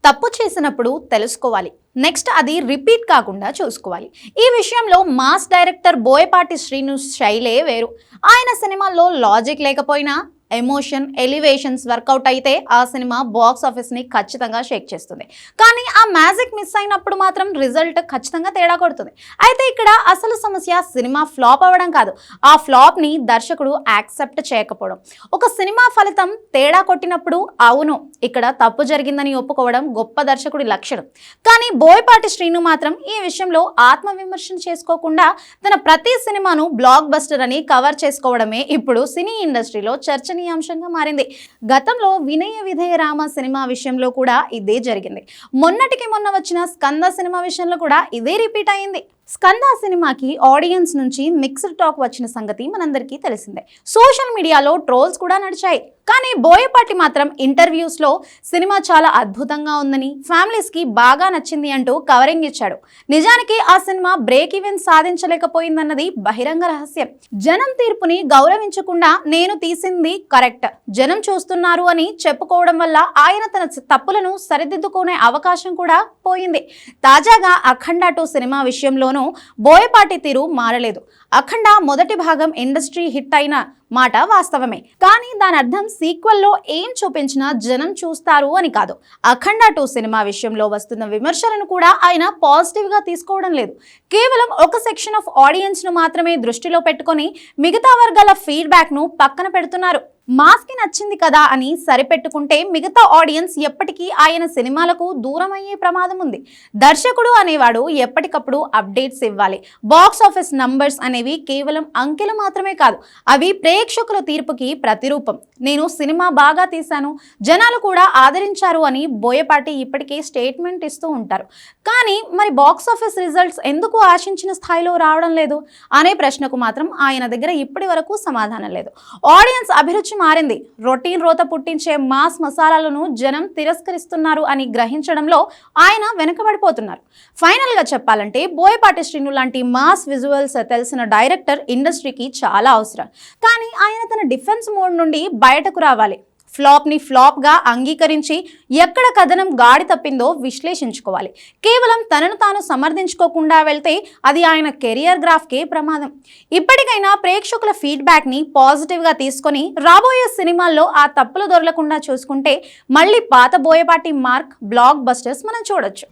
తప్పు చేసినప్పుడు తెలుసుకోవాలి. నెక్స్ట్ అది రిపీట్ కాకుండా చూసుకోవాలి. ఈ విషయంలో మాస్ డైరెక్టర్ బోయపాటి శ్రీను శైలే వేరు. ఆయన సినిమాల్లో లాజిక్ లేకపోయినా ఎమోషన్ ఎలివేషన్స్ వర్కౌట్ అయితే ఆ సినిమా బాక్స్ ఆఫీస్ని ఖచ్చితంగా షేక్ చేస్తుంది. కానీ ఆ మ్యాజిక్ మిస్ అయినప్పుడు మాత్రం రిజల్ట్ ఖచ్చితంగా తేడా కొడుతుంది. అయితే ఇక్కడ అసలు సమస్య సినిమా ఫ్లాప్ అవ్వడం కాదు, ఆ ఫ్లాప్ని దర్శకుడు యాక్సెప్ట్ చేయకపోవడం. ఒక సినిమా ఫలితం తేడా కొట్టినప్పుడు అవును ఇక్కడ తప్పు జరిగిందని ఒప్పుకోవడం గొప్ప దర్శకుడి లక్షణం. కానీ బోయపాటి శ్రీను మాత్రం ఈ విషయంలో ఆత్మవిమర్శన చేసుకోకుండా తన ప్రతి సినిమాను బ్లాక్ బస్టర్ అని కవర్ చేసుకోవడమే ఇప్పుడు సినీ ఇండస్ట్రీలో చర్చనీయాంశంగా మారింది. గతంలో వినయ విధేయ రామ సినిమా విషయంలో కూడా ఇదే జరిగింది. మొన్నటికి మొన్న వచ్చిన స్కంద సినిమా విషయంలో కూడా ఇదే రిపీట్ అయింది. స్కంద సినిమాకి ఆడియన్స్ నుంచి మిక్స్డ్ టాక్ వచ్చిన సంగతి మనందరికీ తెలిసిందే. సోషల్ మీడియాలో ట్రోల్స్ కూడా నడిచాయి. కానీ బోయపాటి మాత్రం ఇంటర్వ్యూస్లో సినిమా చాలా అద్భుతంగా ఉందని, ఫ్యామిలీస్కి బాగా నచ్చింది అంటూ కవరింగ్ ఇచ్చాడు. నిజానికి ఆ సినిమా బ్రేక్ ఈవెన్ సాధించలేకపోయిందన్నది బహిరంగ రహస్యం. జనం తీర్పుని గౌరవించకుండా నేను తీసింది కరెక్ట్, జనం చూస్తున్నారు అని చెప్పుకోవడం వల్ల ఆయన తన తప్పులను సరిదిద్దుకునే అవకాశం కూడా పోయింది. తాజాగా అఖండ 2 సినిమా విషయంలో బోయపాటి తీరు మారలేదు. అఖండ మొదటి భాగం ఇండస్ట్రీ హిట్ అయిన మాట వాస్తవమే. కానీ దాని అర్థం సీక్వెల్లో ఏం చూపించినా జనం చూస్తారు అని కాదు. అఖండ 2 సినిమా విషయంలో వస్తున్న విమర్శలను కూడా ఆయన పాజిటివ్ గా తీసుకోవడం లేదు. కేవలం ఒక సెక్షన్ ఆఫ్ ఆడియన్స్ ను మాత్రమే దృష్టిలో పెట్టుకొని మిగతా వర్గాల ఫీడ్బ్యాక్ ను పక్కన పెడుతున్నారు. మాస్కి నచ్చింది కదా అని సరిపెట్టుకుంటే మిగతా ఆడియన్స్ ఎప్పటికీ ఆయన సినిమాలకు దూరం అయ్యే ప్రమాదం ఉంది. దర్శకుడు అనేవాడు ఎప్పటికప్పుడు అప్డేట్స్ ఇవ్వాలి. బాక్స్ ఆఫీస్ నంబర్స్ అనేవి కేవలం అంకెలు మాత్రమే కాదు, అవి ప్రేక్షకుల తీర్పుకి ప్రతిరూపం. నేను సినిమా బాగా తీశాను, జనాలు కూడా ఆదరించారు అని బోయపాటి ఇప్పటికే స్టేట్మెంట్ ఇస్తూ ఉంటారు. కానీ మరి బాక్స్ ఆఫీస్ రిజల్ట్స్ ఎందుకు ఆశించిన స్థాయిలో రావడం లేదు అనే ప్రశ్నకు మాత్రం ఆయన దగ్గర ఇప్పటి వరకు సమాధానం లేదు. ఆడియన్స్ అభిరుచి మారింది. రొటీన్ రోత పుట్టించే మాస్ మసాలాలను జనం తిరస్కరిస్తున్నారు అని గ్రహించడంలో ఆయన వెనుకబడిపోతున్నారు. ఫైనల్ గా చెప్పాలంటే బోయపాటి శ్రీను లాంటి మాస్ విజువల్స్ తెలిసిన డైరెక్టర్ ఇండస్ట్రీకి చాలా అవసరం. కానీ ఆయన తన డిఫెన్స్ మోడ్ నుండి బయటకు రావాలి. ఫ్లాప్ని ఫ్లాప్గా అంగీకరించి ఎక్కడ కథనం గాడి తప్పిందో విశ్లేషించుకోవాలి. కేవలం తనను తాను సమర్థించుకోకుండా వెళ్తే అది ఆయన కెరియర్ గ్రాఫ్కే ప్రమాదం. ఇప్పటికైనా ప్రేక్షకుల ఫీడ్బ్యాక్ని పాజిటివ్గా తీసుకొని రాబోయే సినిమాల్లో ఆ తప్పులు దొరలకుండా చూసుకుంటే మళ్ళీ పాత బోయపాటి మార్క్ బ్లాక్ బస్టర్స్ మనం చూడొచ్చు.